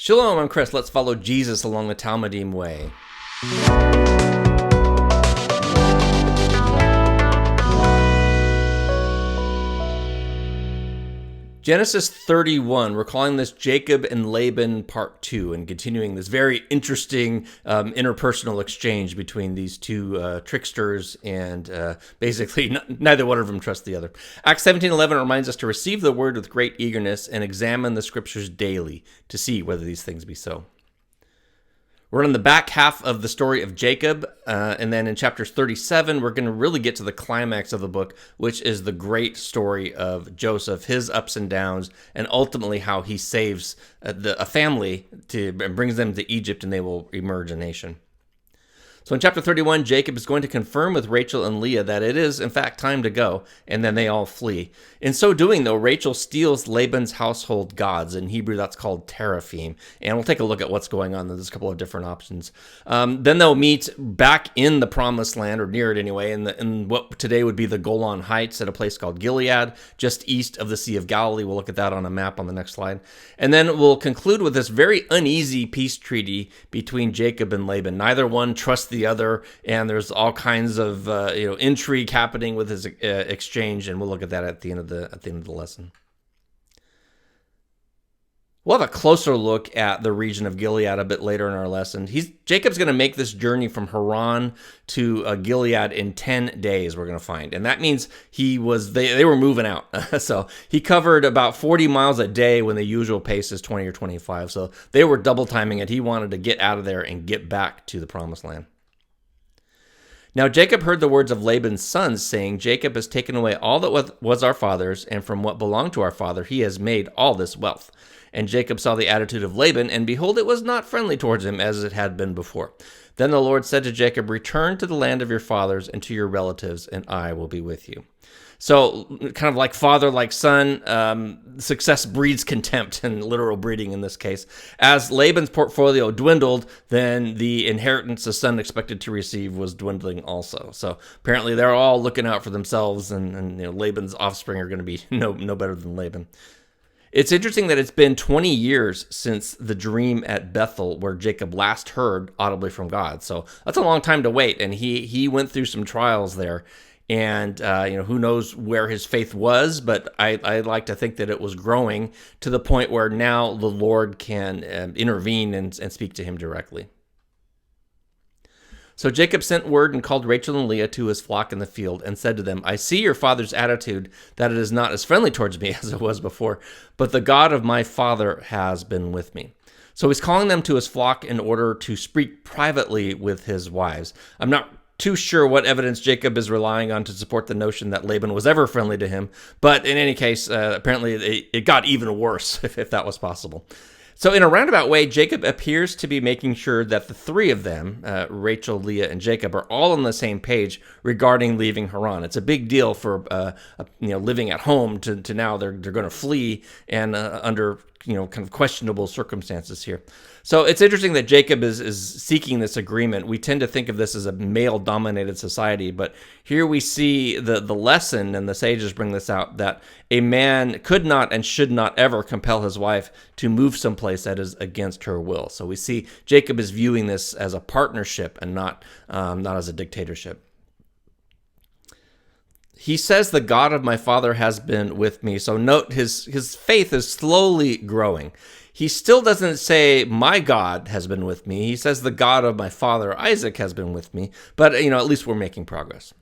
Shalom, I'm Chris. Let's follow Jesus along the Talmidim way. Genesis 31, we're calling this Jacob and Laban Part 2 and continuing this very interesting interpersonal exchange between these two tricksters and basically neither one of them trusts the other. Acts 17:11 reminds us to receive the word with great eagerness and examine the scriptures daily to see whether these things be so. We're in the back half of the story of Jacob, and then in chapter 37, we're going to really get to the climax of the book, which is the great story of Joseph, his ups and downs, and ultimately how he saves a family and brings them to Egypt, and they will emerge a nation. So in chapter 31, Jacob is going to confirm with Rachel and Leah that it is, in fact, time to go, and then they all flee. In so doing, though, Rachel steals Laban's household gods. In Hebrew, that's called teraphim. And we'll take a look at what's going on. There's a couple of different options. Then they'll meet back in the Promised Land, or near it anyway, in what today would be the Golan Heights at a place called Gilead, just east of the Sea of Galilee. We'll look at that on a map on the next slide. And then we'll conclude with this very uneasy peace treaty between Jacob and Laban. Neither one trusts the other, and there's all kinds of intrigue happening with his exchange, and we'll look at that at the end of the lesson. We'll have a closer look at the region of Gilead a bit later in our lesson. Jacob's going to make this journey from Haran to Gilead in 10 days, we're going to find. And that means they were moving out. So he covered about 40 miles a day when the usual pace is 20 or 25. So they were double timing it. He wanted to get out of there and get back to the Promised Land. Now Jacob heard the words of Laban's sons, saying, Jacob has taken away all that was our father's, and from what belonged to our father he has made all this wealth. And Jacob saw the attitude of Laban, and behold, it was not friendly towards him as it had been before. Then the Lord said to Jacob, return to the land of your fathers and to your relatives, and I will be with you. So kind of like father, like son, success breeds contempt, and literal breeding in this case. As Laban's portfolio dwindled, then the inheritance the son expected to receive was dwindling also. So apparently they're all looking out for themselves, and Laban's offspring are going to be no better than Laban. It's interesting that it's been 20 years since the dream at Bethel where Jacob last heard audibly from God. So that's a long time to wait, and he went through some trials there. And, who knows where his faith was, but I like to think that it was growing to the point where now the Lord can intervene and speak to him directly. So Jacob sent word and called Rachel and Leah to his flock in the field and said to them, I see your father's attitude, that it is not as friendly towards me as it was before, but the God of my father has been with me. So he's calling them to his flock in order to speak privately with his wives. I'm not too sure what evidence Jacob is relying on to support the notion that Laban was ever friendly to him, but in any case, apparently it got even worse, if that was possible. So in a roundabout way, Jacob appears to be making sure that the three of them, Rachel, Leah, and Jacob, are all on the same page regarding leaving Haran. It's a big deal for living at home to now they're going to flee and under kind of questionable circumstances here. So it's interesting that Jacob is seeking this agreement. We tend to think of this as a male-dominated society, but here we see the lesson, and the sages bring this out, that a man could not and should not ever compel his wife to move someplace that is against her will. So we see Jacob is viewing this as a partnership and not as a dictatorship. He says, the God of my father has been with me. So note his faith is slowly growing. He still doesn't say, my God has been with me. He says, the God of my father Isaac has been with me. But, at least we're making progress.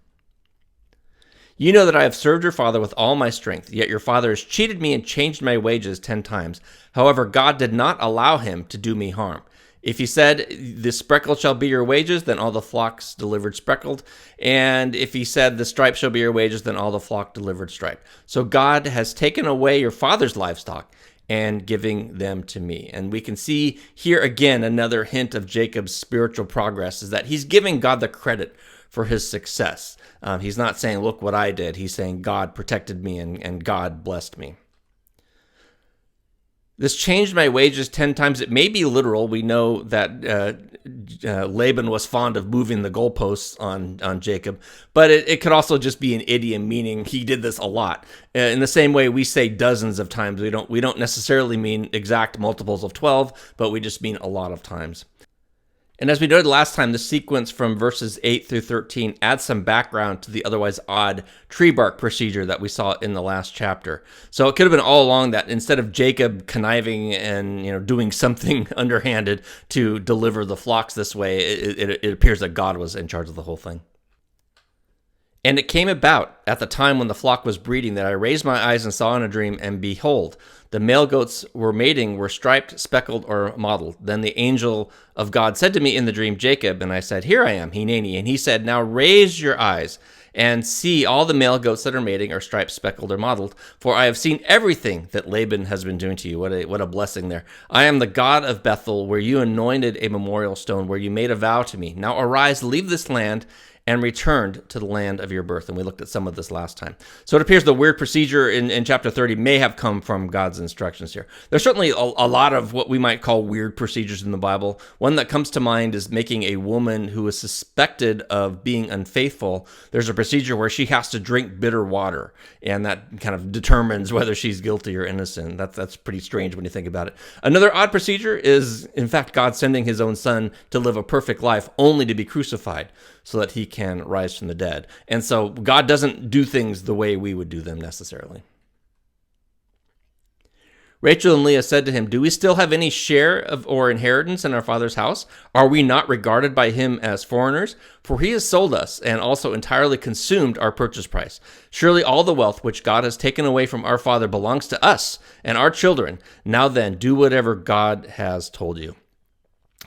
You know that I have served your father with all my strength, yet your father has cheated me and changed my wages 10 times. However, God did not allow him to do me harm. If he said, the speckled shall be your wages, then all the flocks delivered speckled. And if he said, the stripe shall be your wages, then all the flock delivered stripe. So God has taken away your father's livestock and giving them to me. And we can see here again another hint of Jacob's spiritual progress is that he's giving God the credit for his success. He's not saying, look what I did. He's saying God protected me and God blessed me. This changed my wages 10 times. It may be literal. We know that Laban was fond of moving the goalposts on Jacob, but it could also just be an idiom, meaning he did this a lot. In the same way we say dozens of times, we don't necessarily mean exact multiples of 12, but we just mean a lot of times. And as we noted last time, the sequence from verses 8 through 13 adds some background to the otherwise odd tree bark procedure that we saw in the last chapter. So it could have been all along that instead of Jacob conniving and doing something underhanded to deliver the flocks this way, it appears that God was in charge of the whole thing. And it came about at the time when the flock was breeding that I raised my eyes and saw in a dream, and behold, the male goats were mating, were striped, speckled, or mottled. Then the angel of God said to me in the dream, Jacob, and I said, Here I am, hineni. And he said, Now raise your eyes and see all the male goats that are mating are striped, speckled, or mottled, for I have seen everything that Laban has been doing to you. What a blessing there. I am the God of Bethel, where you anointed a memorial stone, where you made a vow to me. Now arise, leave this land, and returned to the land of your birth. And we looked at some of this last time. So it appears the weird procedure in chapter 30 may have come from God's instructions here. There's certainly a lot of what we might call weird procedures in the Bible. One that comes to mind is making a woman who is suspected of being unfaithful. There's a procedure where she has to drink bitter water, and that kind of determines whether she's guilty or innocent. That's pretty strange when you think about it. Another odd procedure is, in fact, God sending his own son to live a perfect life only to be crucified so that he can rise from the dead. And so God doesn't do things the way we would do them necessarily. Rachel and Leah said to him, Do we still have any share of or inheritance in our father's house? Are we not regarded by him as foreigners? For he has sold us and also entirely consumed our purchase price. Surely all the wealth which God has taken away from our father belongs to us and our children. Now then, do whatever God has told you.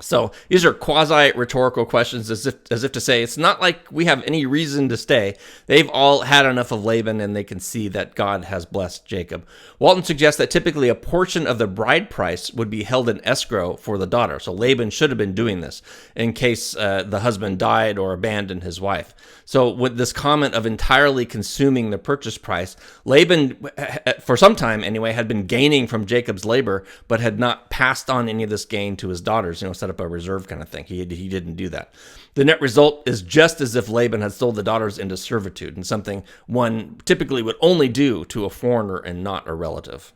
So these are quasi-rhetorical questions as if to say, it's not like we have any reason to stay. They've all had enough of Laban, and they can see that God has blessed Jacob. Walton suggests that typically a portion of the bride price would be held in escrow for the daughter. So Laban should have been doing this in case the husband died or abandoned his wife. So with this comment of entirely consuming the purchase price, Laban, for some time anyway, had been gaining from Jacob's labor, but had not passed on any of this gain to his daughters, set up a reserve kind of thing. He didn't do that. The net result is just as if Laban had sold the daughters into servitude, and something one typically would only do to a foreigner and not a relative.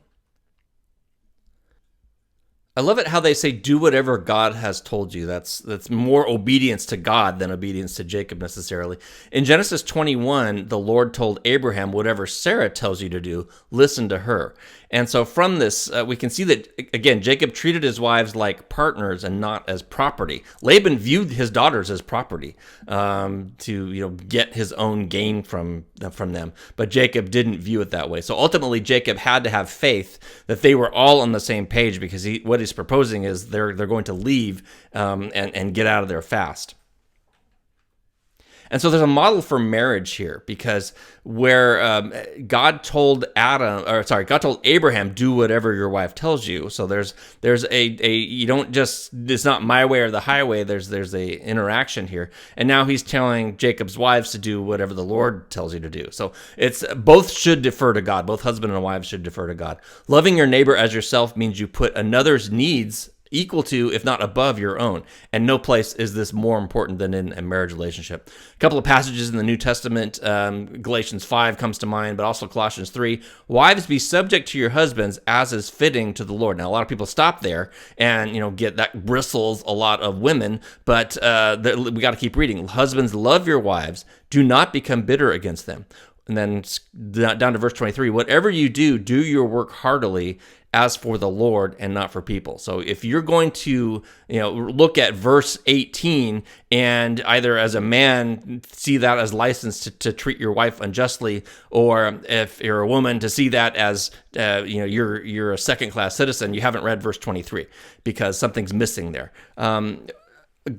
I love it how they say, do whatever God has told you. That's more obedience to God than obedience to Jacob necessarily. In Genesis 21, the Lord told Abraham, whatever Sarah tells you to do, listen to her. And so from this, we can see that, again, Jacob treated his wives like partners and not as property. Laban viewed his daughters as property to get his own gain from them. But Jacob didn't view it that way. So ultimately, Jacob had to have faith that they were all on the same page, because what he's proposing is they're going to leave and get out of there fast. And so there's a model for marriage here, because where God told Abraham, do whatever your wife tells you. So there's you don't just, it's not my way or the highway. There's a interaction here. And now he's telling Jacob's wives to do whatever the Lord tells you to do. So it's both should defer to God. Both husband and wives should defer to God. Loving your neighbor as yourself means you put another's needs equal to, if not above, your own. And no place is this more important than in a marriage relationship. A couple of passages in the New Testament, Galatians 5 comes to mind, but also Colossians 3. Wives, be subject to your husbands as is fitting to the Lord. Now, a lot of people stop there and, get that bristles a lot of women, but we got to keep reading. Husbands, love your wives. Do not become bitter against them. And then down to verse 23, whatever you do, do your work heartily as for the Lord and not for people. So if you're going to, look at verse 18 and either as a man see that as license to treat your wife unjustly, or if you're a woman to see that as, you're a second-class citizen, you haven't read verse 23 because something's missing there.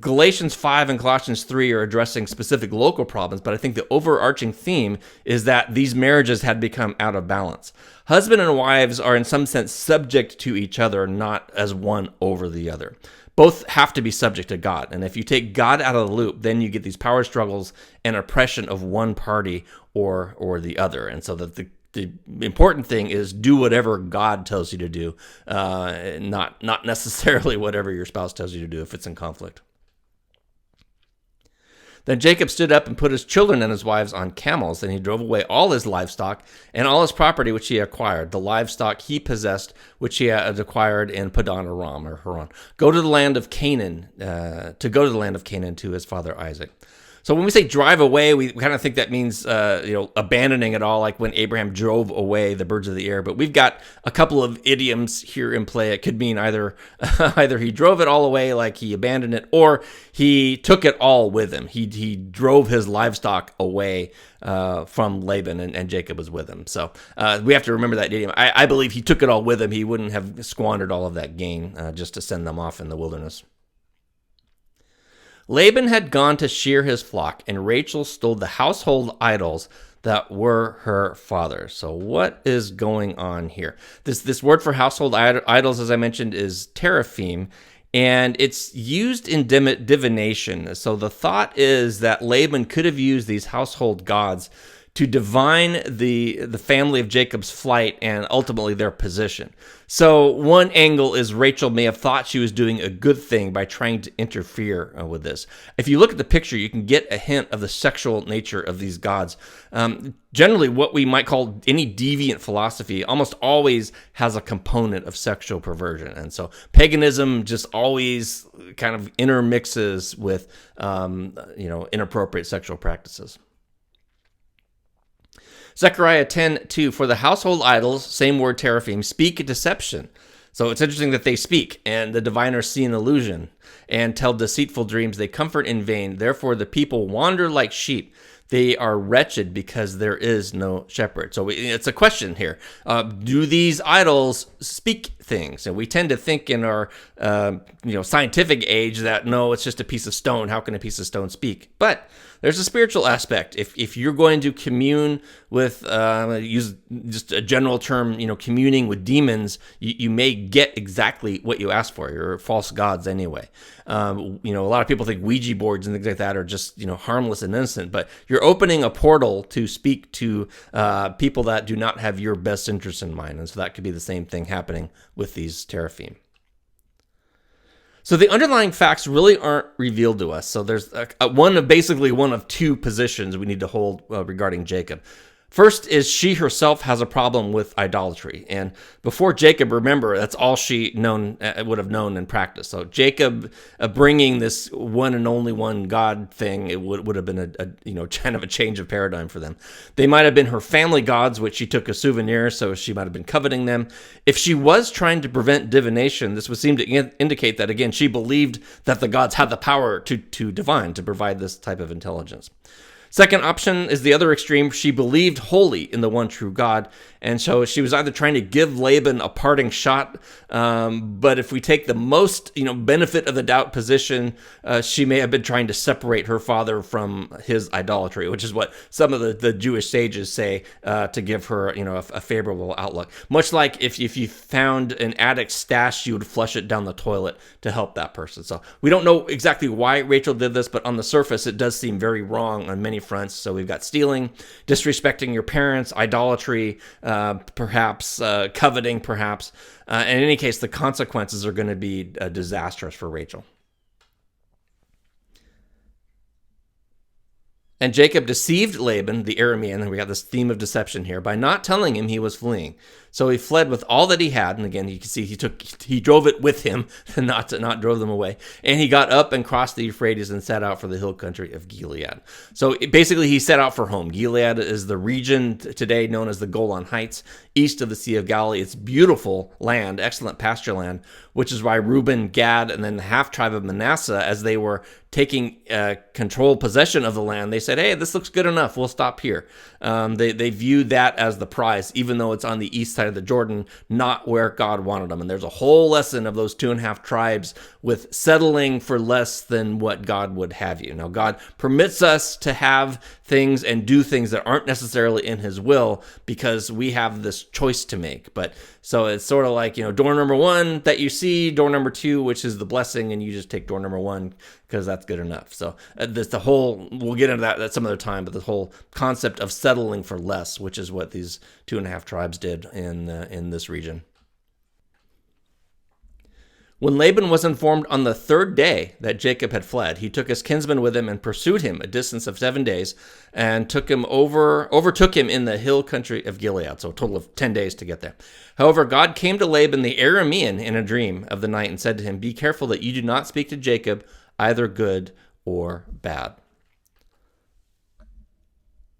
Galatians 5 and Colossians 3 are addressing specific local problems, but I think the overarching theme is that these marriages had become out of balance. Husband and wives are in some sense subject to each other, not as one over the other. Both have to be subject to God. And if you take God out of the loop, then you get these power struggles and oppression of one party or the other. And so that the important thing is do whatever God tells you to do, not necessarily whatever your spouse tells you to do if it's in conflict. Then Jacob stood up and put his children and his wives on camels, and he drove away all his livestock and all his property which he acquired, the livestock he possessed, which he had acquired in Padan Aram, or Haran. Go to the land of Canaan, to his father Isaac. So when we say drive away, we kind of think that means abandoning it all, like when Abraham drove away the birds of the air. But we've got a couple of idioms here in play. It could mean either he drove it all away, like he abandoned it, or he took it all with him. He drove his livestock away from Laban, and Jacob was with him. So we have to remember that idiom. I believe he took it all with him. He wouldn't have squandered all of that gain just to send them off in the wilderness. Laban had gone to shear his flock, and Rachel stole the household idols that were her father's. So what is going on here? This word for household idols, as I mentioned, is teraphim, and it's used in divination. So the thought is that Laban could have used these household gods to divine the family of Jacob's flight and ultimately their position. So one angle is Rachel may have thought she was doing a good thing by trying to interfere with this. If you look at the picture, you can get a hint of the sexual nature of these gods. Generally, what we might call any deviant philosophy almost always has a component of sexual perversion. And so paganism just always kind of intermixes with inappropriate sexual practices. Zechariah 10:2, for the household idols, same word teraphim, speak deception. So it's interesting that they speak, and the diviners see an illusion and tell deceitful dreams. They comfort in vain. Therefore, the people wander like sheep. They are wretched because there is no shepherd. So it's a question here. Do these idols speak things? And we tend to think in our scientific age that, no, it's just a piece of stone. How can a piece of stone speak? But there's a spiritual aspect. If you're going to commune with, use just a general term, communing with demons, you may get exactly what you asked for. You're false gods anyway. A lot of people think Ouija boards and things like that are just, harmless and innocent, but you're opening a portal to speak to people that do not have your best interest in mind. And so that could be the same thing happening with these teraphim. So the underlying facts really aren't revealed to us. So there's one of two positions we need to hold regarding Jacob. First is she herself has a problem with idolatry. And before Jacob, remember, that's all she would have known and practiced. So Jacob bringing this one and only one God thing, it would have been a kind of a change of paradigm for them. They might have been her family gods, which she took as souvenirs, so she might have been coveting them. If she was trying to prevent divination, this would seem to indicate that, again, she believed that the gods had the power to divine, to provide this type of intelligence. Second option is the other extreme. She believed wholly in the one true God, and so she was either trying to give Laban a parting shot, but if we take the most benefit of the doubt position, she may have been trying to separate her father from his idolatry, which is what some of the Jewish sages say to give her a favorable outlook. Much like if you found an addict's stash, you would flush it down the toilet to help that person. So we don't know exactly why Rachel did this, but on the surface, it does seem very wrong on many fronts. So we've got stealing, disrespecting your parents, idolatry, perhaps coveting, perhaps. In any case, the consequences are going to be disastrous for Rachel. And Jacob deceived Laban, the Aramean, and we got this theme of deception here, by not telling him he was fleeing. So he fled with all that he had, and again, you can see he drove it with him, not drove them away. And he got up and crossed the Euphrates and set out for the hill country of Gilead. So basically, he set out for home. Gilead is the region today known as the Golan Heights, east of the Sea of Galilee. It's beautiful land, excellent pasture land, which is why Reuben, Gad, and then the half tribe of Manasseh, as they were taking possession of the land, they said, "Hey, this looks good enough. We'll stop here." They viewed that as the prize, even though it's on the east side of the Jordan, not where God wanted them. And there's a whole lesson of those 2.5 tribes with settling for less than what God would have you. Now, God permits us to have things and do things that aren't necessarily in his will because we have this choice to make. But so it's sort of like, door number 1 that you see, door number 2, which is the blessing, and you just take door number 1 because that's good enough. So we'll get into that at some other time, but the whole concept of settling for less, which is what these 2.5 tribes did in this region. When Laban was informed on the 3rd day that Jacob had fled, he took his kinsman with him and pursued him a distance of 7 days and overtook him in the hill country of Gilead. So a total of 10 days to get there. However, God came to Laban the Aramean in a dream of the night and said to him, "Be careful that you do not speak to Jacob either good or bad."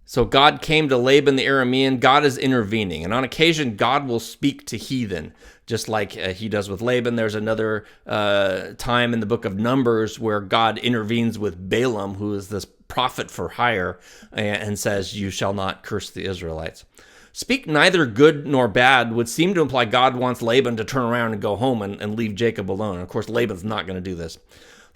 So God came to Laban the Aramean. God is intervening. And on occasion, God will speak to heathen, just like he does with Laban. There's another time in the book of Numbers where God intervenes with Balaam, who is this prophet for hire, and says, "You shall not curse the Israelites." Speak neither good nor bad would seem to imply God wants Laban to turn around and go home and leave Jacob alone. And of course, Laban's not going to do this.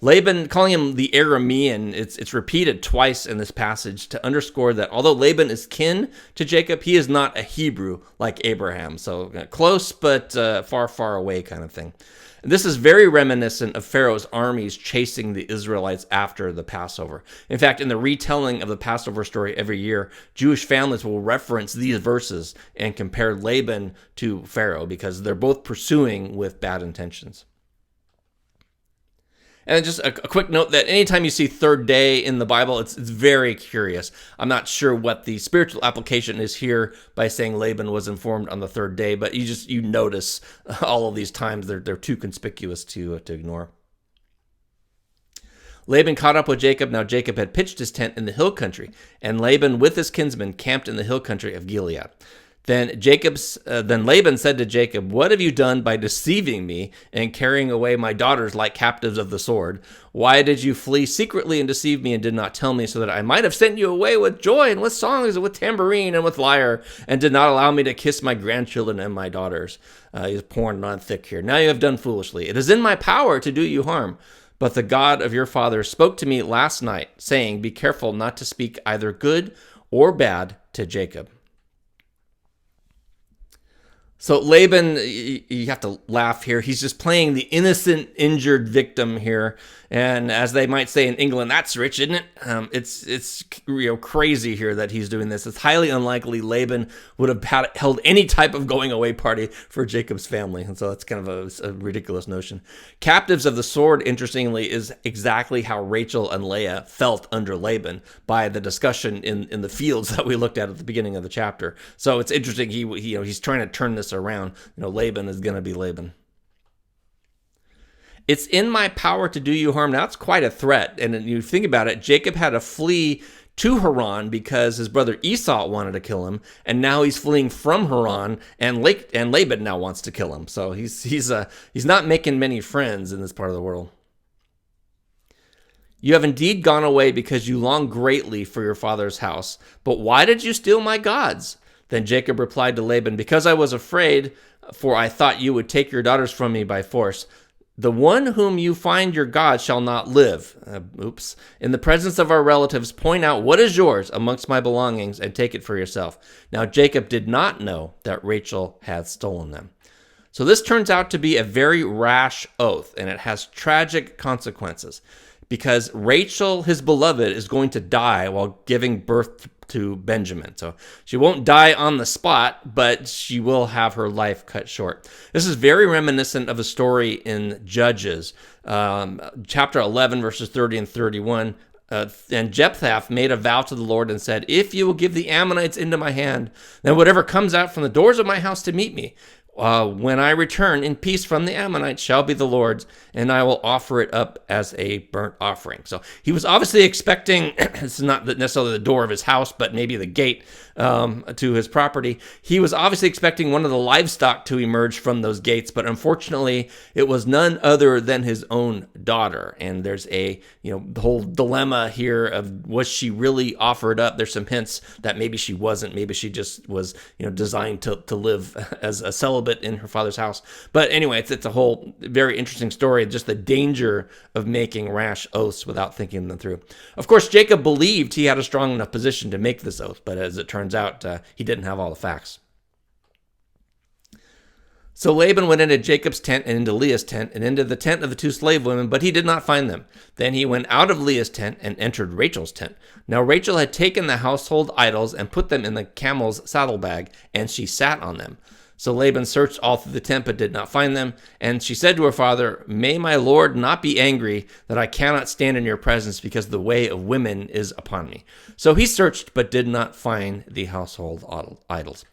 Laban, calling him the Aramean, it's repeated twice in this passage to underscore that although Laban is kin to Jacob, he is not a Hebrew like Abraham. So close, but far, far away kind of thing. And this is very reminiscent of Pharaoh's armies chasing the Israelites after the Passover. In fact, in the retelling of the Passover story every year, Jewish families will reference these verses and compare Laban to Pharaoh because they're both pursuing with bad intentions. And just a quick note that anytime you see 3rd day in the Bible, it's very curious. I'm not sure what the spiritual application is here by saying Laban was informed on the 3rd day, but you notice all of these times they're too conspicuous to ignore. Laban caught up with Jacob. Now Jacob had pitched his tent in the hill country, and Laban with his kinsmen camped in the hill country of Gilead. Then Laban said to Jacob, "What have you done by deceiving me and carrying away my daughters like captives of the sword? Why did you flee secretly and deceive me and did not tell me so that I might have sent you away with joy and with songs and with tambourine and with lyre and did not allow me to kiss my grandchildren and my daughters?" He's pouring on thick here. "Now you have done foolishly. It is in my power to do you harm. But the God of your father spoke to me last night, saying, 'Be careful not to speak either good or bad to Jacob.'" So Laban, you have to laugh here. He's just playing the innocent, injured victim here. And as they might say in England, that's rich, isn't it? It's crazy here that he's doing this. It's highly unlikely Laban would have held any type of going away party for Jacob's family. And so that's kind of a ridiculous notion. Captives of the sword, interestingly, is exactly how Rachel and Leah felt under Laban by the discussion in the fields that we looked at the beginning of the chapter. So it's interesting. He's trying to turn this around. Laban is going to be Laban. "It's in my power to do you harm." Now, that's quite a threat. And you think about it, Jacob had to flee to Haran because his brother Esau wanted to kill him. And now he's fleeing from Haran, and Laban now wants to kill him. So he's not making many friends in this part of the world. "You have indeed gone away because you long greatly for your father's house. But why did you steal my gods?" Then Jacob replied to Laban, "Because I was afraid, for I thought you would take your daughters from me by force. The one whom you find your God shall not live." In the presence of our relatives, point out what is yours amongst my belongings and take it for yourself. Now Jacob did not know that Rachel had stolen them. So this turns out to be a very rash oath, and it has tragic consequences because Rachel, his beloved, is going to die while giving birth to Benjamin. So she won't die on the spot, but she will have her life cut short. This is very reminiscent of a story in Judges, chapter 11, verses 30 and 31. And Jephthah made a vow to the Lord and said, "If you will give the Ammonites into my hand, then whatever comes out from the doors of my house to meet me, when I return in peace from the Ammonites shall be the Lord's, and I will offer it up as a burnt offering." So he was obviously expecting, it's not necessarily the door of his house, but maybe the gate to his property. He was obviously expecting one of the livestock to emerge from those gates, but unfortunately, it was none other than his own daughter. And there's the whole dilemma here of, was she really offered up? There's some hints that maybe she wasn't. Maybe she just was, designed to live as a celibate in her father's house. But anyway, it's a whole very interesting story, just the danger of making rash oaths without thinking them through. Of course, Jacob believed he had a strong enough position to make this oath, but as it turns out, he didn't have all the facts. So Laban went into Jacob's tent and into Leah's tent and into the tent of the two slave women, but he did not find them. Then he went out of Leah's tent and entered Rachel's tent. Now Rachel had taken the household idols and put them in the camel's saddlebag, and she sat on them. So Laban searched all through the tent, but did not find them. And she said to her father, "May my lord not be angry that I cannot stand in your presence, because the way of women is upon me." So he searched, but did not find the household idols.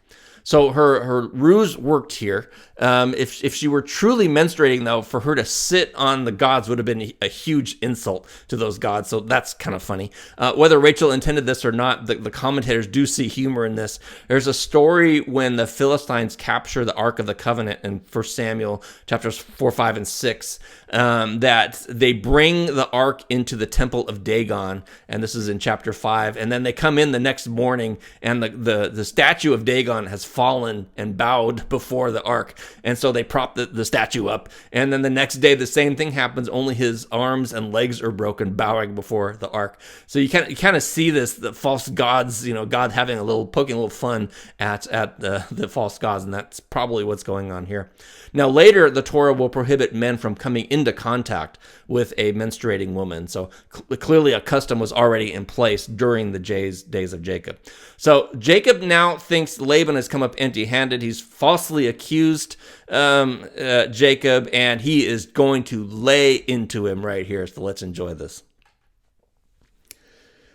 So her ruse worked here. If she were truly menstruating, though, for her to sit on the gods would have been a huge insult to those gods. So that's kind of funny. Whether Rachel intended this or not, the commentators do see humor in this. There's a story when the Philistines capture the Ark of the Covenant in 1 Samuel chapters 4, 5, and 6, that they bring the Ark into the temple of Dagon, and this is in chapter 5, and then they come in the next morning, and the statue of Dagon has fallen and bowed before the Ark. And so they prop the statue up. And then the next day, the same thing happens, only his arms and legs are broken, bowing before the Ark. So you kind of see this, the false gods, God having poking a little fun at the false gods. And that's probably what's going on here. Now, later, the Torah will prohibit men from coming into contact with a menstruating woman. So clearly a custom was already in place during the days of Jacob. So Jacob now thinks Laban has come up empty-handed. He's falsely accused Jacob, and he is going to lay into him right here. So let's enjoy this.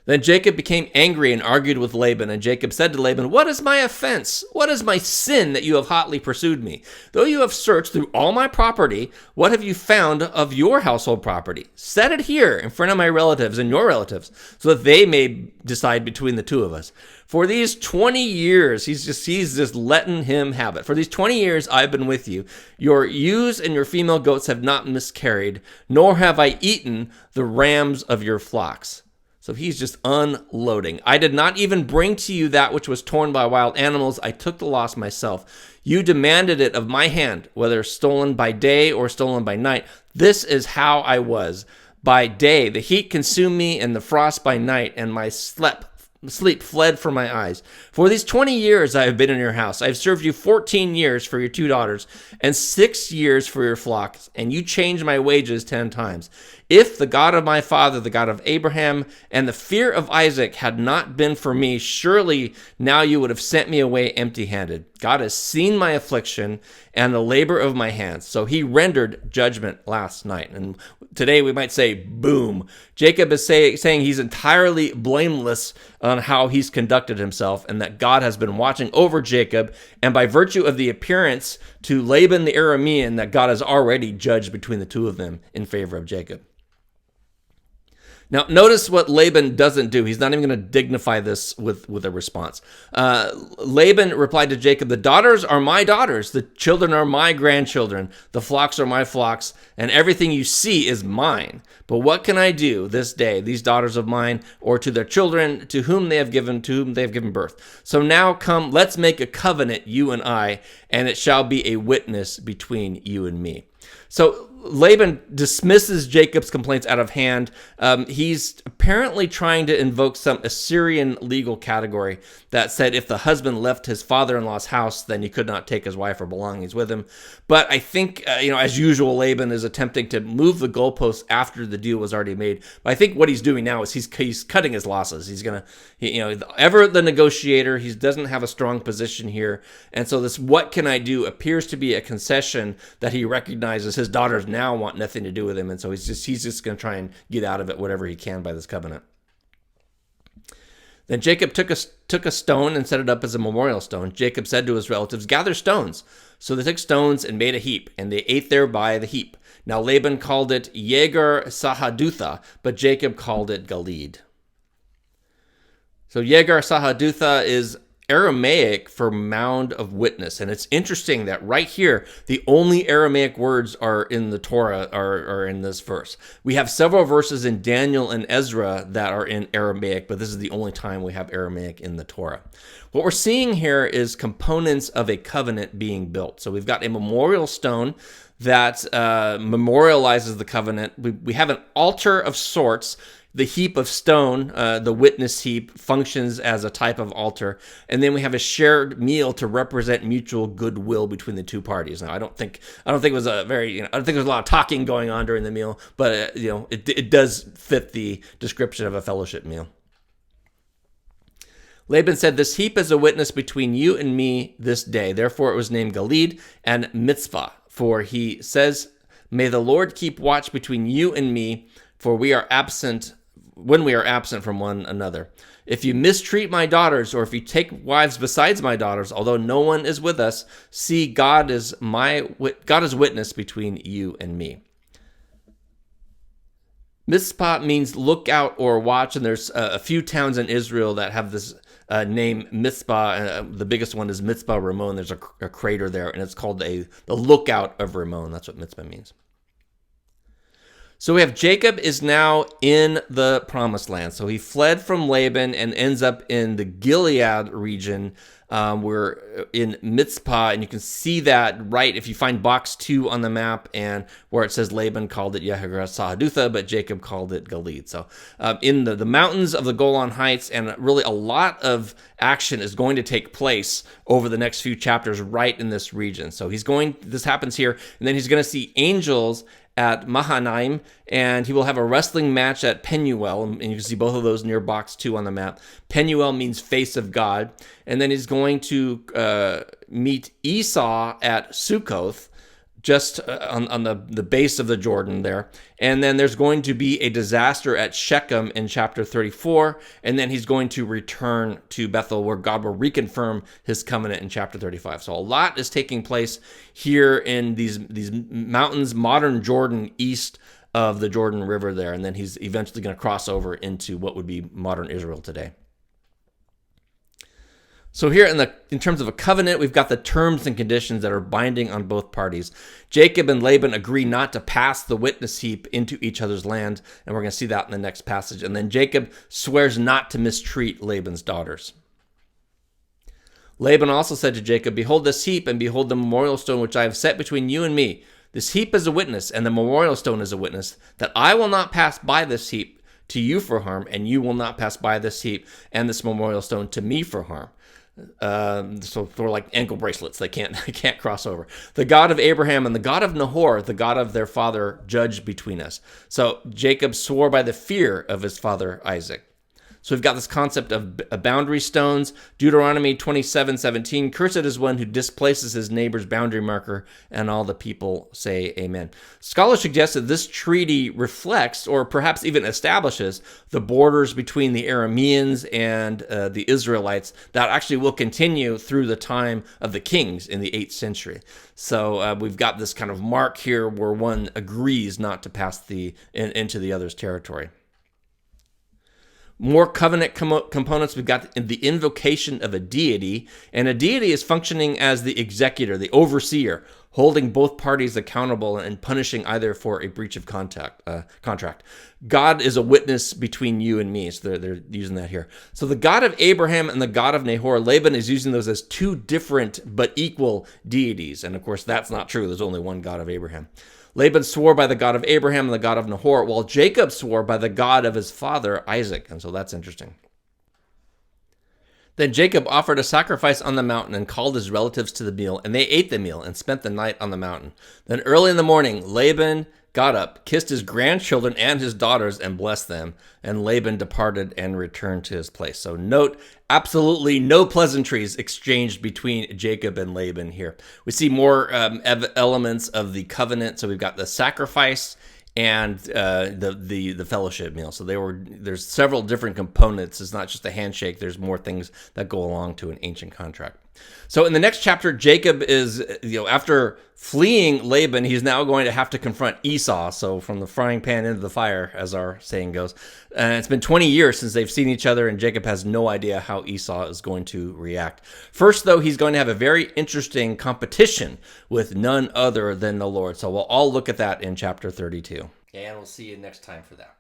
Then Jacob became angry and argued with Laban, and Jacob said to Laban, "What is my offense? What is my sin that you have hotly pursued me? Though you have searched through all my property, what have you found of your household property? Set it here in front of my relatives and your relatives, so that they may decide between the two of us. For these 20 years, he's just letting him have it. For these 20 years I've been with you. Your ewes and your female goats have not miscarried, nor have I eaten the rams of your flocks." So he's just unloading. "I did not even bring to you that which was torn by wild animals. I took the loss myself. You demanded it of my hand, whether stolen by day or stolen by night. This is how I was. By day, the heat consumed me, and the frost by night, and my sleep fled from my eyes. For these 20 years I have been in your house. I have served you 14 years for your 2 daughters, and 6 years for your flocks, and you changed my wages 10 times. If the God of my father, the God of Abraham, and the fear of Isaac had not been for me, surely now you would have sent me away empty-handed. God has seen my affliction and the labor of my hands." So he rendered judgment last night. And today we might say, boom. Jacob is saying he's entirely blameless on how he's conducted himself, and that God has been watching over Jacob, and by virtue of the appearance to Laban the Aramean, that God has already judged between the two of them in favor of Jacob. Now, notice what Laban doesn't do. He's not even going to dignify this with a response. Laban replied to Jacob, "The daughters are my daughters. The children are my grandchildren. The flocks are my flocks. And everything you see is mine. But what can I do this day, these daughters of mine, or to their children to whom they have given birth? So now come, let's make a covenant, you and I, and it shall be a witness between you and me." So Laban dismisses Jacob's complaints out of hand. He's apparently trying to invoke some Assyrian legal category that said if the husband left his father-in-law's house, then he could not take his wife or belongings with him. But I think, as usual, Laban is attempting to move the goalposts after the deal was already made. But I think what he's doing now is he's cutting his losses. He's going to, ever the negotiator, he doesn't have a strong position here. And so this "what can I do" appears to be a concession that he recognizes his daughters now want nothing to do with him. And so he's just going to try and get out of it whatever he can by this covenant. Then Jacob took a stone and set it up as a memorial stone. Jacob said to his relatives, "Gather stones." So they took stones and made a heap, and they ate there by the heap. Now Laban called it Yegar Sahadutha, but Jacob called it Galeed. So Yegar Sahadutha is Aramaic for mound of witness. And it's interesting that right here, the only Aramaic words are in the Torah are in this verse. We have several verses in Daniel and Ezra that are in Aramaic, but this is the only time we have Aramaic in the Torah. What we're seeing here is components of a covenant being built. So we've got a memorial stone that memorializes the covenant. We have an altar of sorts. The heap of stone, the witness heap, functions as a type of altar. And then we have a shared meal to represent mutual goodwill between the two parties. Now, I don't think it was I don't think there was a lot of talking going on during the meal, but it does fit the description of a fellowship meal. Laban said, "This heap is a witness between you and me this day." Therefore it was named Gilead and Mitzvah. For he says, "May the Lord keep watch between you and me, for we are absent when we are absent from one another. If you mistreat my daughters, or if you take wives besides my daughters, although no one is with us, see, God is witness between you and me." Mizpah means lookout or watch, and there's a few towns in Israel that have this name Mizpah. The biggest one is Mizpah Ramon. There's a crater there, and it's called the lookout of Ramon. That's what Mizpah means. So we have Jacob is now in the promised land. So he fled from Laban and ends up in the Gilead region. We're in Mitzpah, and you can see that right if you find box 2 on the map, and where it says Laban called it Yehezreel-Sahadutha, but Jacob called it Gilead. So in the mountains of the Golan Heights, and really a lot of action is going to take place over the next few chapters right in this region. So this happens here, and then he's going to see angels at Mahanaim, and he will have a wrestling match at Penuel, and you can see both of those near box 2 on the map. Penuel means face of God, and then he's going to meet Esau at Sukkoth, just on the base of the Jordan there. And then there's going to be a disaster at Shechem in chapter 34, and then he's going to return to Bethel, where God will reconfirm his covenant in chapter 35. So a lot is taking place here in these mountains, modern Jordan, east of the Jordan River there, and then he's eventually going to cross over into what would be modern Israel today. So here in terms of a covenant, we've got the terms and conditions that are binding on both parties. Jacob and Laban agree not to pass the witness heap into each other's land, and we're going to see that in the next passage. And then Jacob swears not to mistreat Laban's daughters. Laban also said to Jacob, "Behold this heap, and behold the memorial stone which I have set between you and me. This heap is a witness, and the memorial stone is a witness, that I will not pass by this heap to you for harm, and you will not pass by this heap and this memorial stone to me for harm." So they're like ankle bracelets. They can't cross over. The God of Abraham and the God of Nahor, the God of their father, judge between us. So Jacob swore by the fear of his father Isaac. So we've got this concept of boundary stones. Deuteronomy 27:17, "Cursed is one who displaces his neighbor's boundary marker," and all the people say amen. Scholars suggest that this treaty reflects, or perhaps even establishes, the borders between the Arameans and the Israelites that actually will continue through the time of the kings in the 8th century. So we've got this kind of mark here where one agrees not to pass into the other's territory. More covenant components. We've got the invocation of a deity, and a deity is functioning as the executor, the overseer, holding both parties accountable and punishing either for a breach of contract. God is a witness between you and me, so they're using that here. So the God of Abraham and the God of Nahor, Laban is using those as two different but equal deities, and of course that's not true. There's only one God of Abraham. Laban swore by the God of Abraham and the God of Nahor, while Jacob swore by the God of his father Isaac. And so that's interesting. Then Jacob offered a sacrifice on the mountain and called his relatives to the meal, and they ate the meal and spent the night on the mountain. Then early in the morning, Laban got up, kissed his grandchildren and his daughters, and blessed them. And Laban departed and returned to his place. So note, absolutely no pleasantries exchanged between Jacob and Laban here. We see more elements of the covenant. So we've got the sacrifice and the fellowship meal. So there's several different components. It's not just a handshake. There's more things that go along to an ancient contract. So in the next chapter, Jacob is, after fleeing Laban, he's now going to have to confront Esau. So from the frying pan into the fire, as our saying goes. And it's been 20 years since they've seen each other, and Jacob has no idea how Esau is going to react. First, though, he's going to have a very interesting competition with none other than the Lord. So we'll all look at that in chapter 32. And we'll see you next time for that.